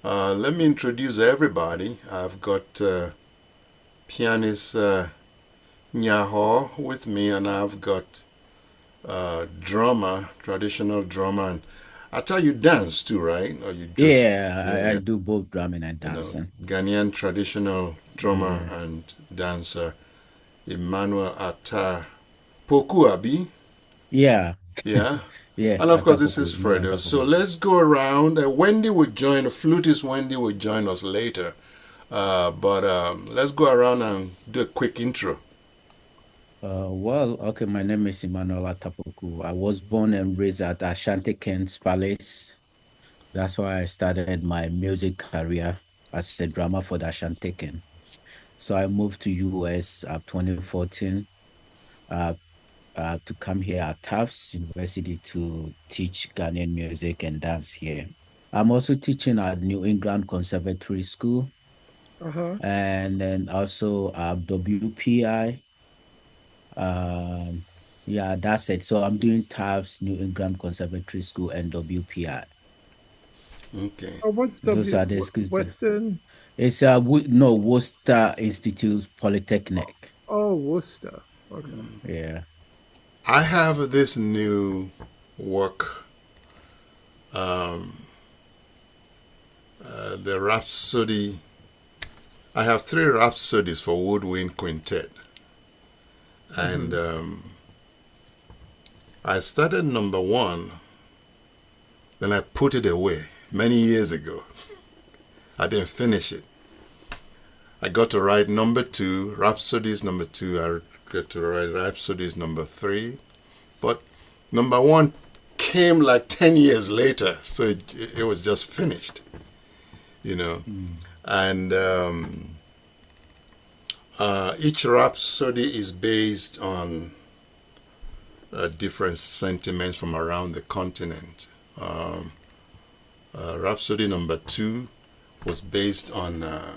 Let me introduce everybody. I've got pianist Nyaho with me, and I've got drummer, traditional drummer, and I tell you dance too, right? Or you just Yeah, I yeah, do both drumming and you know, dancing. Ghanaian traditional drummer Yeah. and dancer Emmanuel Atta Poku Abi. Yeah. Yeah. And Yes, of course, this is Atapoku, Emmanuel Fredo. So Atapoku. let's go around. Wendy will join, the flutist Wendy will join us later. But let's go around and do a quick intro. Okay, my name is Emmanuel Atapoku. I was born and raised at Ashanti Kings Palace. That's why I started my music career as a drummer for the Ashanti King. So I moved to US 2014 uh, to come here at Tufts University to teach Ghanaian music and dance here. I'm also teaching at New England Conservatory School Uh-huh. and then also WPI. Um, yeah, that's it. So I'm doing TAFS, New England Conservatory School, and WPI. Okay. Oh, what's Those are the schools. Western? It's no Worcester Institute Polytechnic. Oh, Worcester. Okay. Yeah. I have this new work, um, the Rhapsody. I have three Rhapsodies for woodwind quintet, and Mm-hmm. I started number one, then I put it away many years ago. I didn't finish it. I got to write number two, Rhapsodies number two. I got to write Rhapsodies number three, but number one came like 10 years later, so it was just finished, you know. Mm. And each rhapsody is based on different sentiments from around the continent. Rhapsody number two was based on a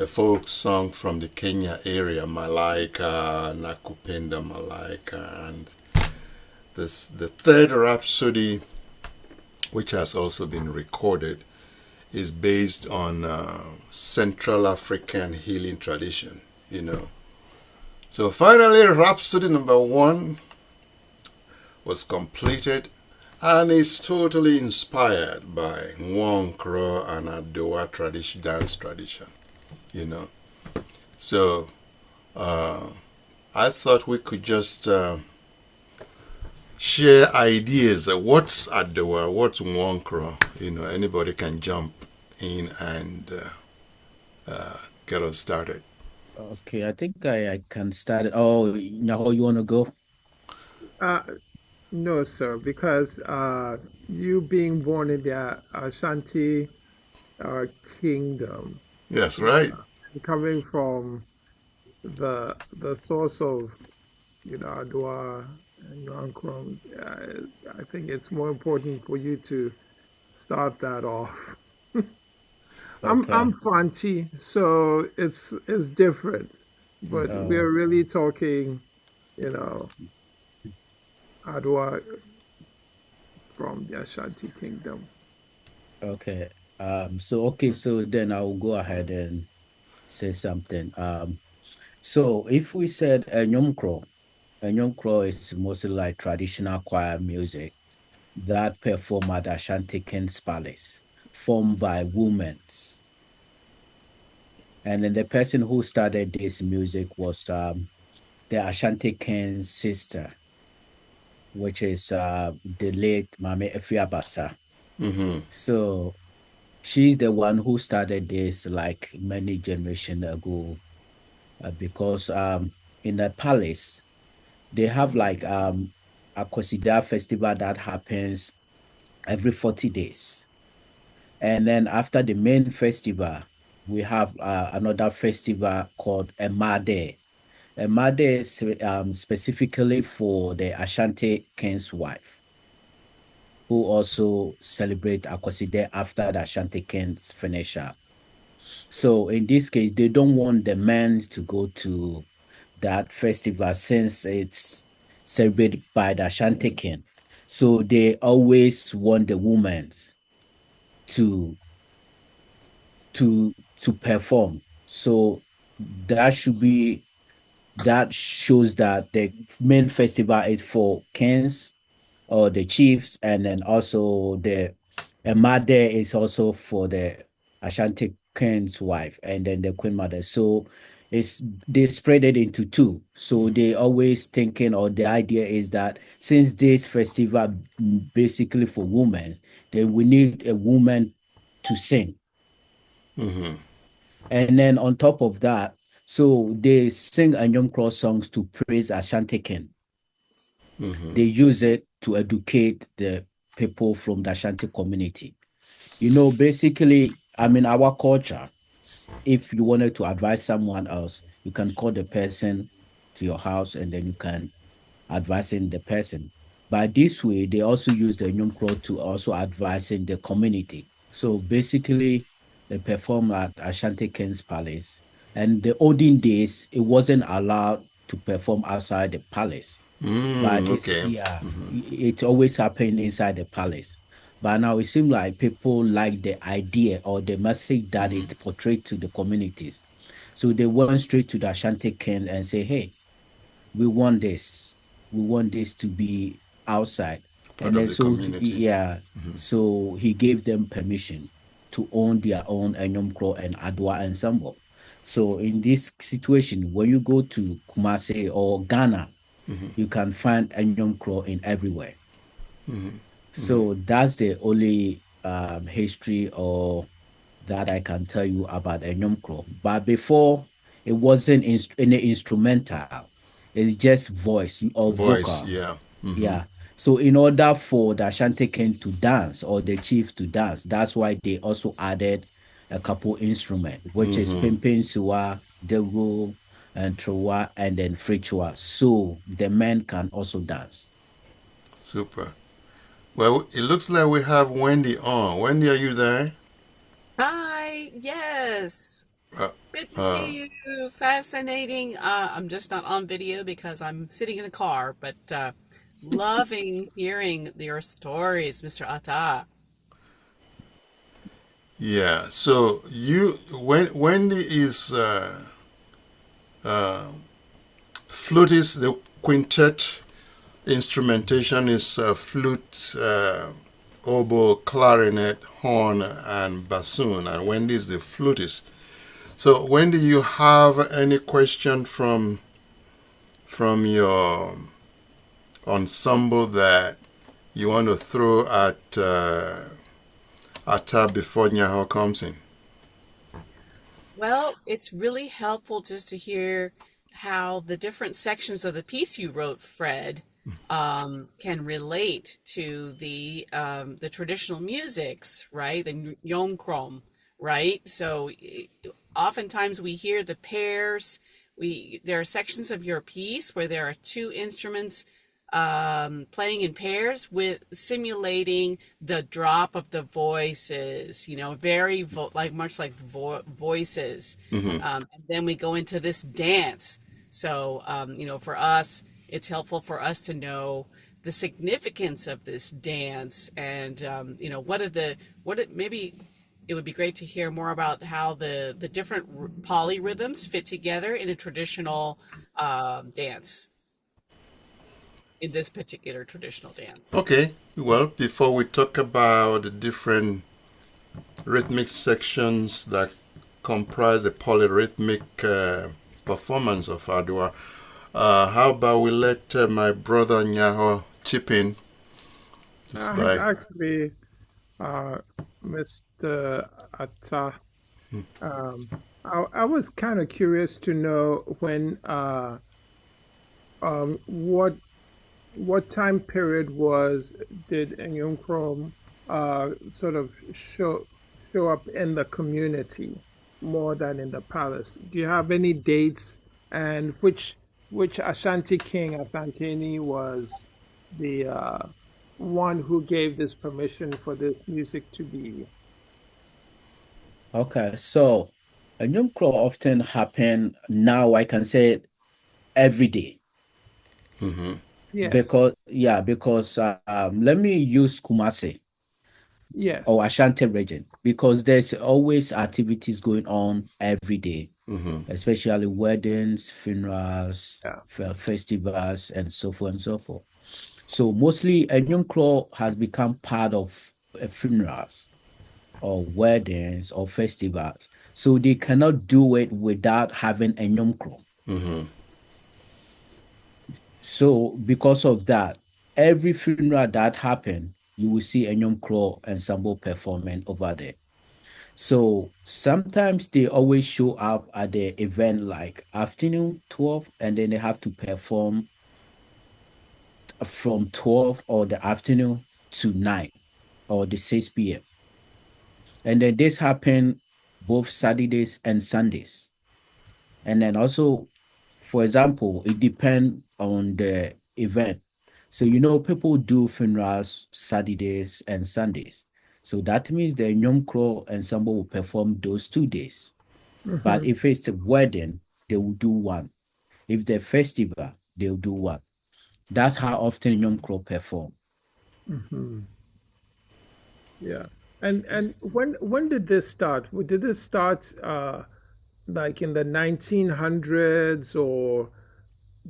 folk song from the Kenya area, Malaika, Nakupenda Malaika, and the third rhapsody, which has also been recorded, is based on Central African healing tradition, you know. So finally, Rhapsody number one was completed and is totally inspired by Nwomkro and Adowa tradition, dance tradition, you know. So uh, I thought we could just share ideas. What's Adowa? What's Nwomkro? You know, anybody can jump in and get us started. Okay, I think I can start it. Oh, Nyaho, you want to go? Uh, no, sir, because you being born in the Ashanti uh, kingdom, Yes, yeah, right. and coming from the source of Adowa and Nwomkro, I think it's more important for you to start that off. I'm Okay. Fanti, so it's different, but Uh, we're really talking, you know, Adwa from the Ashanti Kingdom. okay. So then I'll go ahead and say something. So if we said Nyomkro is mostly like traditional choir music that perform at Ashanti King's Palace, formed by women. And then the person who started this music was the Ashanti King's sister, which is the late Mame Efiabasa. Mm-hmm. So she's the one who started this like many generations ago, because in the palace they have like a Kosida festival that happens every 40 days. And then after the main festival, we have another festival called Emade. Emade is specifically for the Ashanti king's wife, who also celebrate Akoside after the Ashanti kings finish up. So in this case, they don't want the men to go to that festival since it's celebrated by the Ashanti king. So they always want the women to to perform. So that should be that shows that the main festival is for kings or the chiefs, and then also the mother is also for the Ashanti king's wife, and then the queen mother. So it's they spread it into two. So they always thinking, or the idea is that since this festival basically for women, then we need a woman to sing. Mm-hmm. And then on top of that, so they sing Nwomkro songs to praise Ashanti king. Mm-hmm. They use it to educate the people from the Ashanti community. You know, basically, I mean, our culture, if you wanted to advise someone else, you can call the person to your house and then you can advise in the person. But this way, they also use the Nwomkro to also advise in the community. So basically, they perform at Ashanti King's Palace. And the olden days, it wasn't allowed to perform outside the palace. But it's Okay. yeah, it always happened inside the palace. But now it seems like people like the idea or the message that it portrayed to the communities. So they went straight to the Ashanti king and say, hey, we want this. We want this to be outside. Part And of then the so community. yeah, so he gave them permission to own their own Enyomkro and Adowa ensemble. So in this situation, when you go to Kumasi or Ghana, you can find Enyomkro in everywhere. So that's the only history or that I can tell you about Enyomkro. But before, it wasn't any instrumental. It's just voice or Voice, vocal. yeah. Mm-hmm. Yeah. So in order for the Ashanti king to dance or the chief to dance, that's why they also added a couple instrument, which is Mm-hmm. pimpin suwa, dego, and truwa, and then frichua. So the men can also dance. Super. Well, it looks like we have Wendy on. Wendy, are you there? Hi, yes. Uh, Good to uh, see you. Fascinating. I'm just not on video because I'm sitting in a car, but loving hearing your stories, Mr. Atta. yeah. So when Wendy is uh, flute is the quintet instrumentation is flute, oboe, clarinet, horn, and bassoon, and Wendy is the flutist. So, Wendy, you have any question from your ensemble that you want to throw at her before Nyaho comes in? Well, it's really helpful just to hear how the different sections of the piece you wrote, Fred, can relate to the traditional musics, right? The Yomkrom, right? So oftentimes we hear the pairs. There are sections of your piece where there are two instruments playing in pairs with simulating the drop of the voices, very like much like voices. Mm-hmm. And then we go into this dance. So, for us, it's helpful for us to know the significance of this dance and, maybe it would be great to hear more about how the different polyrhythms fit together in a traditional dance, in this particular traditional dance. Okay, well, before we talk about the different rhythmic sections that comprise a polyrhythmic performance of Adwa, how about we let my brother Nyaho chip in just by. Actually, uh, Mr. Atta, I was kind of curious to know when what time period did Nwomkro sort of show up in the community more than in the palace? Do you have any dates, and which Ashanti king Asanteni was the one who gave this permission for this music to be? Okay, so a new claw often happen now. I can say it every day Mm-hmm. Yes. because let me use Kumasi. Yes. or Ashanti region, because there's always activities going on every day, especially weddings, funerals, Yeah. festivals, and so forth and so forth. So mostly Nwomkro has become part of funerals or weddings or festivals. So they cannot do it without having a Nwomkro. So because of that, every funeral that happen, you will see a Nwomkro ensemble performing over there. So sometimes they always show up at the event like afternoon 12, and then they have to perform from 12 or the afternoon to 9 or the 6 p.m. And then this happen both Saturdays and Sundays. And then also, for example, it depends on the event. So people do funerals Saturdays and Sundays. So that means the Nyomkro ensemble will perform those 2 days. But if it's a wedding, they will do one. If the festival, they'll do one. That's how often Nyomkro perform. Yeah. And when did this start? Did this start like in the 1900s, or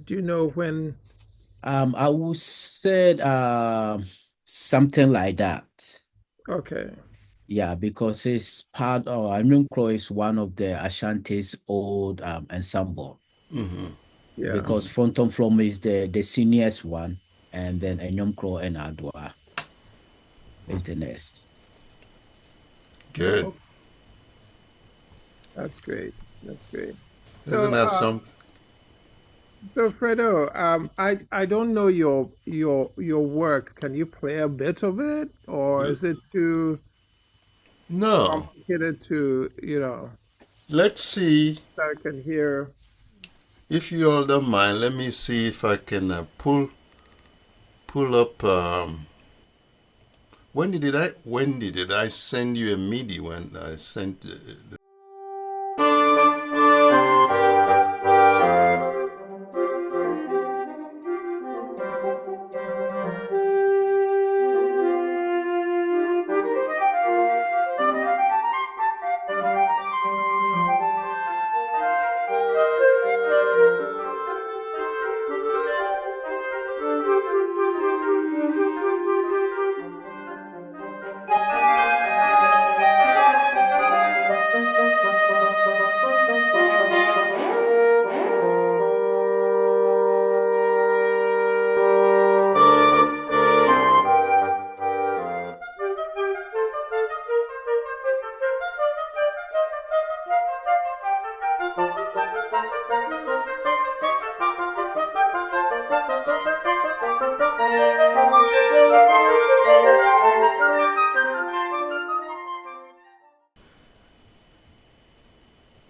do you know when? I would say something like that. Okay. Yeah, because it's part of Nyumkro is one of the Ashanti's old ensemble. Yeah. Because Fonton From is the seniorest one, and then Nyumkro and Adowa is the next. Good. Oh, that's great. That's great. Isn't So, that something? so Fredo, I don't know your work. Can you play a bit of it, or is it too No. complicated to, Let's see. that I can hear? If you all don't mind, let me see if I can pull up. When did I send you a MIDI when I sent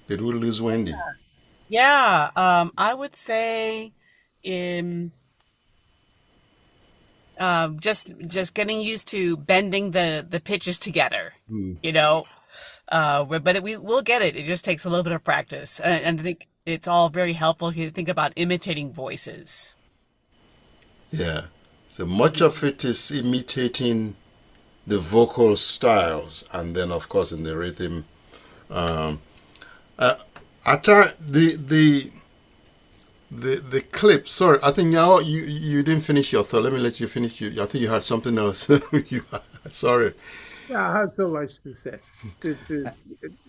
Did we lose Wendy? Yeah, I would say in just getting used to bending the pitches together, you know. We will get it. It just takes a little bit of practice, and I think it's all very helpful if you think about imitating voices. Yeah. So much of it is imitating the vocal styles, and then of course in the rhythm. Um, the clip. Sorry, I think now you didn't finish your thought. Let me let you finish. I think you had something else. Sorry. Yeah, I have so much to say.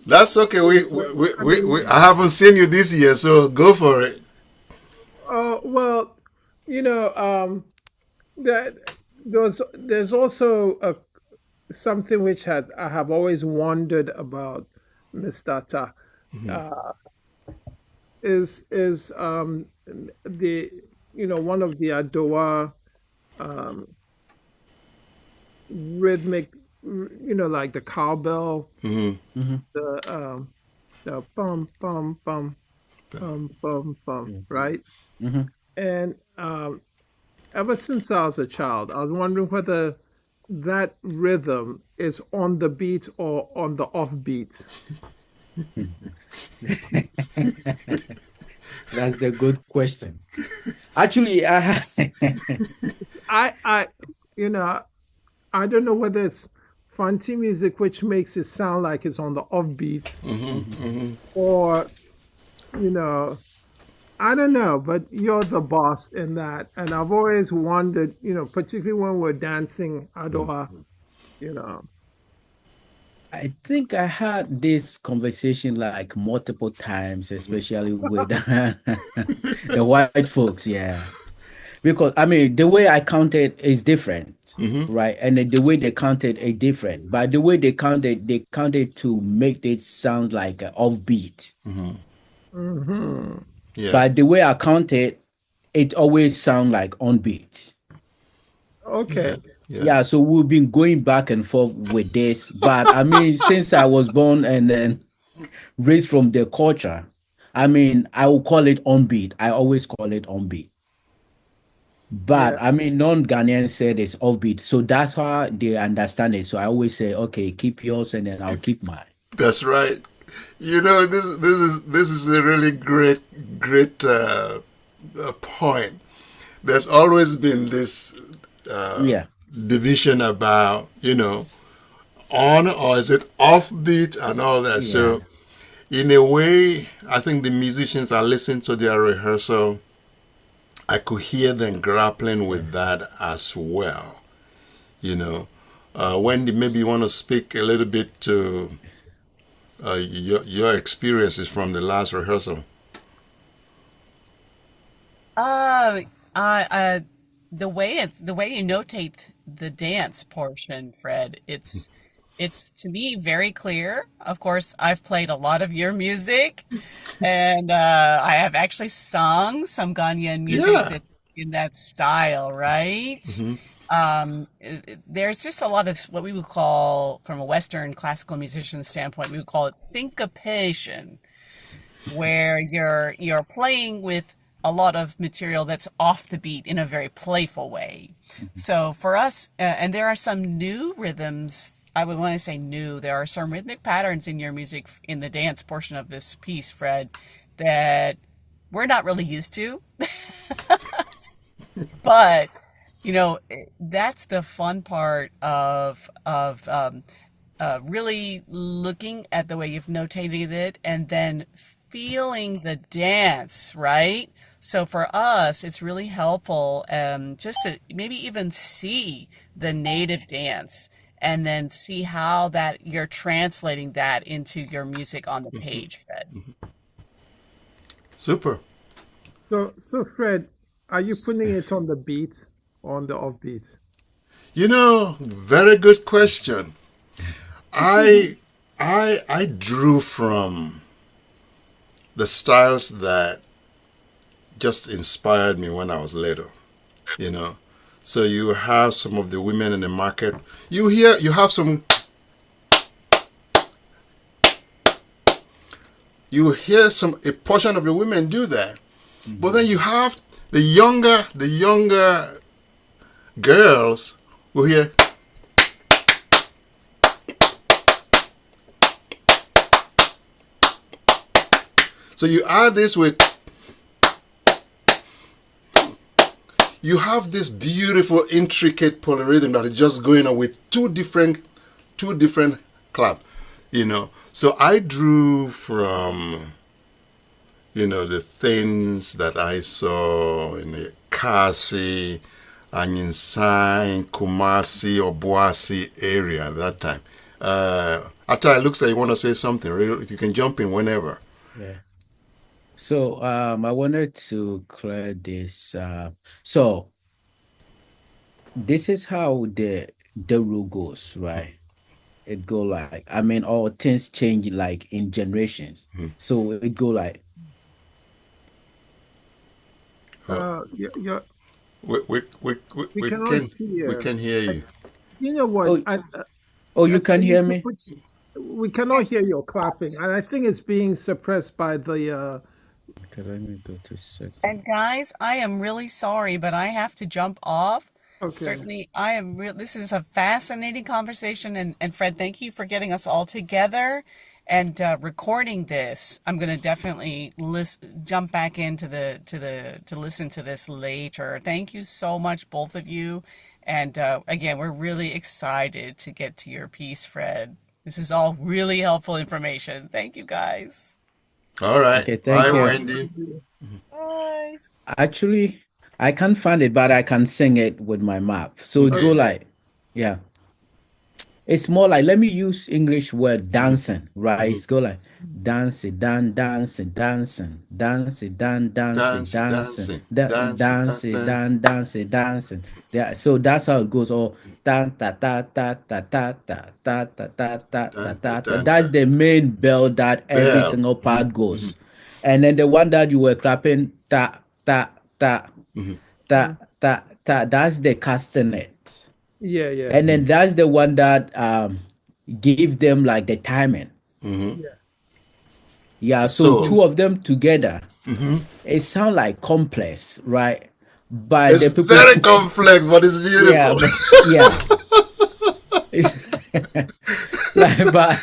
That's okay. I haven't seen you this year, so go for it. Oh, well, that there's also something which I have always wondered about Mr. Ta. Uh, is the one of the Adowa um, rhythmic, like the cowbell, Mm-hmm. the bum bum bum bum bum bum, Mm-hmm. right? Mm-hmm. And ever since I was a child, I was wondering whether that rhythm is on the beat or on the off beat. That's the good question. Actually, I you know I don't know whether it's fanti music, which makes it sound like it's on the offbeat, Mhm. or you know, I don't know, but you're the boss in that. And I've always wondered, particularly when we're dancing Adowa, you know. I think I had this conversation like multiple times, especially with the white folks, yeah. Because I mean, the way I counted is different, Hmm. right? And then the way they counted is different. But the way they counted to make it sound like a offbeat. Hmm. Hmm. Yeah. But the way I counted, it always sound like on beat. Yeah. Okay. Yeah. Yeah, so we've been going back and forth with this. But I mean, since I was born and then raised from the culture, I mean, I will call it on beat. I always call it on beat. Yeah. But I mean, non-Ghanaians said it's offbeat. So that's how they understand it. So I always say, okay, keep yours and then I'll keep mine. That's right. This is a really great point. There's always been this uh, Yeah. division about on or is it offbeat and all that. Yeah. So in a way, I think the musicians are listening to their rehearsal. I could hear them grappling Yeah. with that as well. You know, Wendy, maybe you want to speak a little bit to your experiences from the last rehearsal. Uh, I the way you notate the dance portion, Fred, it's to me very clear. Of course, I've played a lot of your music, and I have actually sung some Ghanaian music Yeah. that's in that style, right? Hmm. There's just a lot of what we would call, from a Western classical musician standpoint, we would call it syncopation, where you're playing with a lot of material that's off the beat in a very playful way. Mhm. So for us, and there are some new rhythms. I would want to say new. There are some rhythmic patterns in your music in the dance portion of this piece, Fred, that we're not really used to. But that's the fun part of really looking at the way you've notated it and then feeling the dance, right? So for us, it's really helpful just to maybe even see the native dance and then see how that you're translating that into your music on the Hmm. page, Fred. Super. So Fred, are you putting it on the beat or on the offbeat? Very good question. I drew from the styles that just inspired me when I was little. You know, so you have some of the women in the market. You hear some a portion of the women do that, but then Mhm. you have the younger girls who hear. So you add this with, you have this beautiful, intricate polyrhythm that is just going on with two different clap. So I drew from the things that I saw in the Kasi, Anyinsai, Kumasi, or Boasi area at that time. Atta, it looks like you want to say something. You can jump in whenever. Yeah. So I wanted to clear this. So this is how the rule goes, right? It go like, I mean, all things change like in generations. Hmm. So it go like, Oh, You're, we, we, we, we, we we cannot can we hear. can hear I, you. you know what? oh, oh, I you can think you hear should me? put. We cannot hear your clapping, and I think it's being suppressed by the. Okay, let me go to And setting. guys, I am really sorry, but I have to jump off. Okay. Certainly, I am real. This is a fascinating conversation, and Fred, thank you for getting us all together and recording this. I'm going to definitely jump back into to listen to this later. Thank you so much, both of you, And again, we're really excited to get to your piece, Fred. This is all really helpful information. Thank you, guys. All right. Okay, Bye, thank you. Wendy. Bye. Actually, I can't find it, but I can sing it with my mouth. So it go Okay. like, yeah. It's more like, let me use English word dancing, right? It's go like dancing, dancing, dancing, dancing, dancing, Dancing, dancing, dancing, dancing, dancing, dancing. dancing, dancing. Yeah, so that's how it goes. Oh, ta ta ta ta ta ta ta ta ta ta ta ta Dun, dun, ta. dun, That's dun. the main bell that every Bell. single part goes. And then the one that you were clapping, ta ta ta ta ta ta, that's the castanet. Yeah, yeah, And then that's the one that give them like the timing. yeah. Yeah, so So two of them together, it sound like complex, right? But it's the people, very complex, but it's yeah, beautiful. yeah, it's like,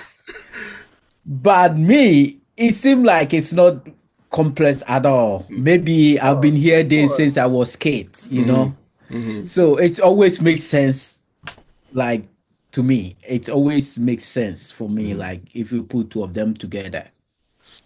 but me, it seemed like it's not complex at all. Maybe I've been Oh, here of this course. since I was kid. So it's always makes sense, like to me. It always makes sense for me, like if you put two of them together.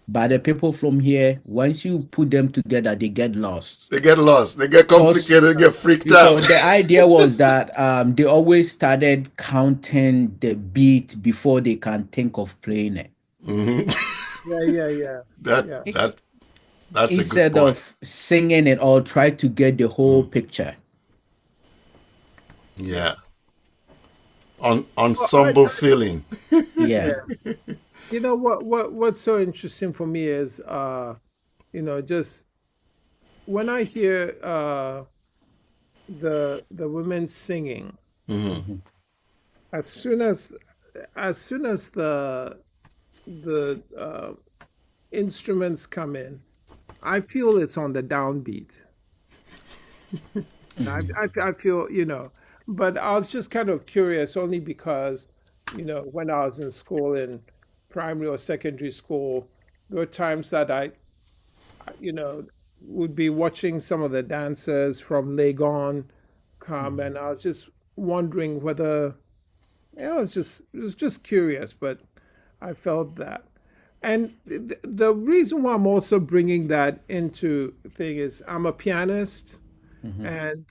But the people from here, once you put them together, they get lost. They get lost. They get Because complicated. They get freaked out. because the idea was that they always started counting the beat before they can think of playing it. Yeah, yeah, yeah, that yeah. I- that that's a good Instead point. of singing it all, try to get the whole picture. Yeah. Yeah. Well, Ensemble feeling. Yeah. yeah. You know what's so interesting for me is just when I hear the women singing, Mhm. as soon as the instruments come in, I feel it's on the downbeat. And I feel, but I was just kind of curious only because, when I was in school in primary or secondary school, there were times that you know, would be watching some of the dancers from Legon come, and I was just wondering whether, it was just curious, but I felt that. And the reason why I'm also bringing that into thing is I'm a pianist, Mhm. and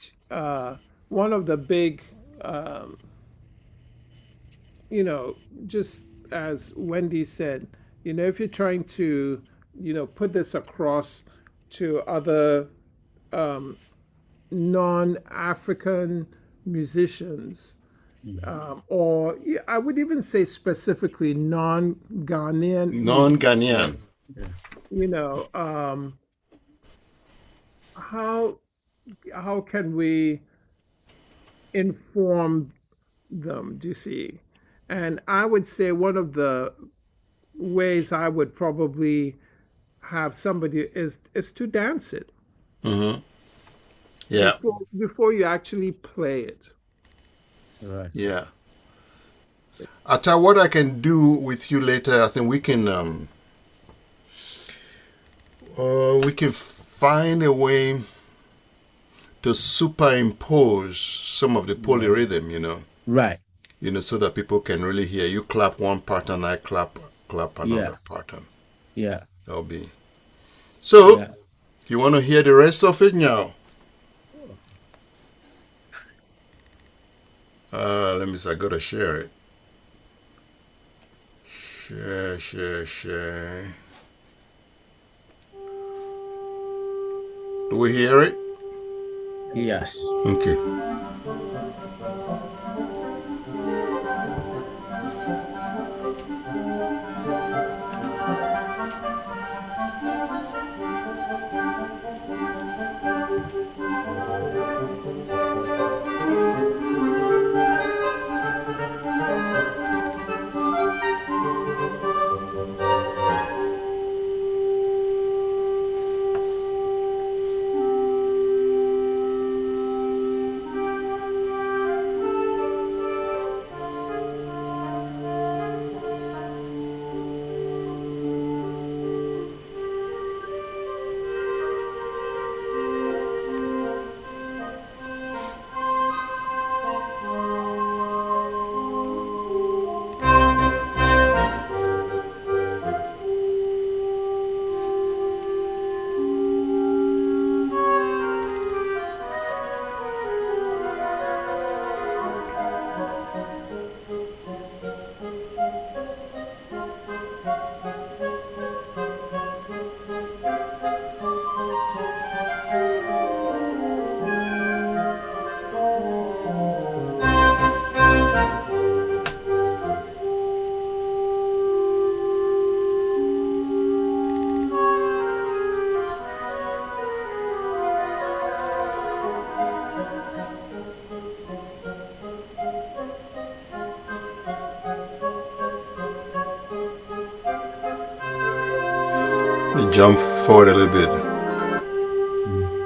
one of the big, um, you know, just as Wendy said, if you're trying to, put this across to other um, non-African musicians, or yeah, I would even say specifically non-Ghanaian Non-Ghanaian. musicians, Yeah. you know, um, how how can we inform them, do you see? And I would say one of the ways I would probably have somebody is to dance it Yeah. before you actually play it. Right. Yeah. I'll tell you what I can do with you later. I think we can find a way to superimpose some of the polyrhythm, Right. so that people can really hear. You clap one pattern, I clap Yeah. another pattern. Yeah. That'll be. So, Yeah. you want to hear the rest of it now? Sure. Let me see. I gotta share it. Share. Do we hear it? Yes. Okay. jump forward a little bit. Mm.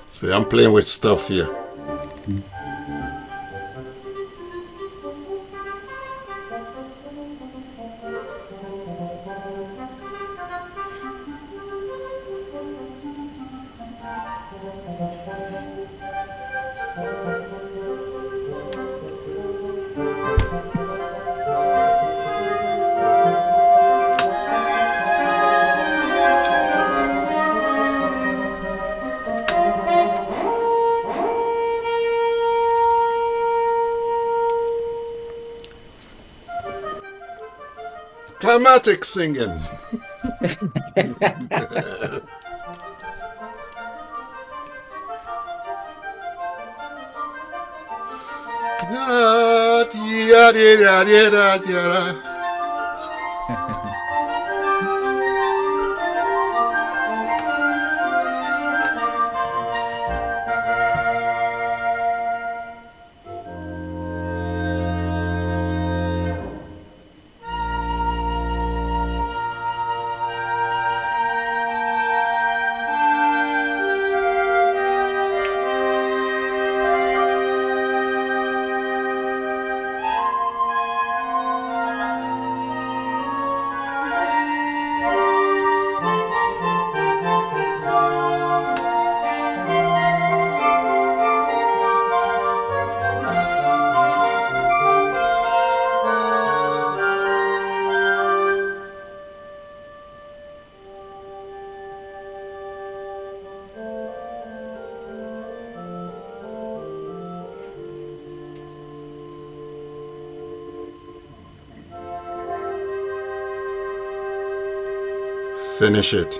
See, I'm playing with stuff here. Mm. Climatic singing. Finish it.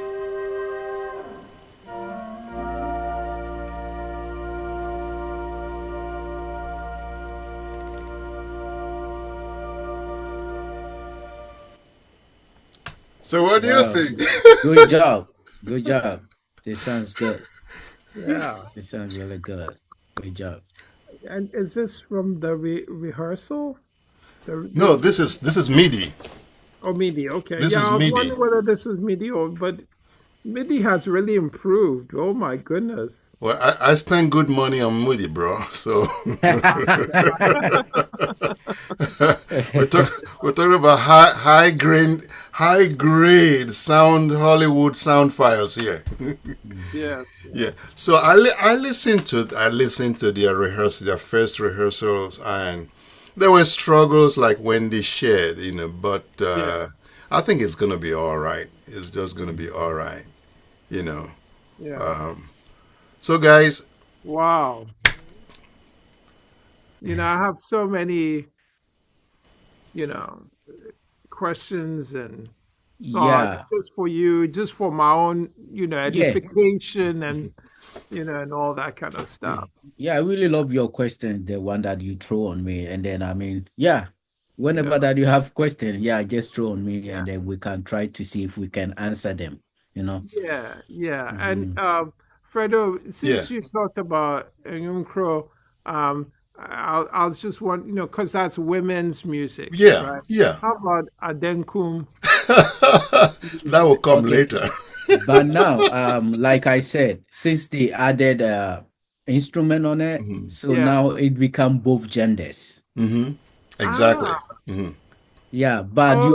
So what do you Wow. think? Good job. Good job. This sounds good. Yeah. This sounds really good. Good job. And is this from the rehearsal? No, This this is MIDI. oh MIDI. Okay. This Yeah, is I was MIDI. wondering whether this was MIDI or but MIDI has really improved. Oh my goodness. Well, I spend good money on MIDI, bro. So we're talking about high grade sound Hollywood sound files here. Yes. Yeah. So I listened to their rehearsal, their first rehearsals, and there were struggles like Wendy shared, but Yeah. I think it's gonna be all right. It's just gonna be all right, you know. Yeah. So guys, Wow. I have so many, you know, questions and thoughts Yeah. just for you, just for my own, Yeah. edification and, and all that kind of stuff. Yeah, I really love your question, the one that you throw on me. And then, I mean, yeah, Yeah. whenever that you have question, yeah, just throw on me and then we can try to see if we can answer them, you know. Yeah. Yeah. And Mhm. Fredo, yeah, since you talked about Nwomkro, I was just wondering, because that's women's music, yeah, right? yeah. How about Adenkum That will music? come Okay. later. But now, like I said, since they added instrument on it, Hmm. so Yeah. now it become both genders. Hmm. Exactly. Ah, Hmm. Yeah, but oh,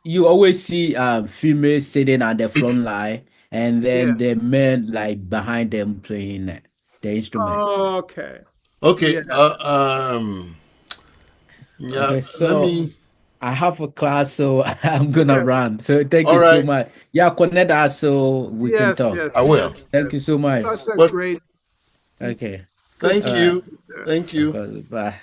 you always see females sitting at the front line and yeah. then the men like behind them playing the instrument. Okay. Okay. Yeah. Yeah, Okay, let so me. I have a class, so I'm gonna Yes, run. So thank All you so right, much. Yeah, connect us so we can yes, talk. I yes, will. yes, Thank yes. you so much. Such a But great, Okay. good thank All speaking right. you. to you, sir. Thank Of you. course. Bye.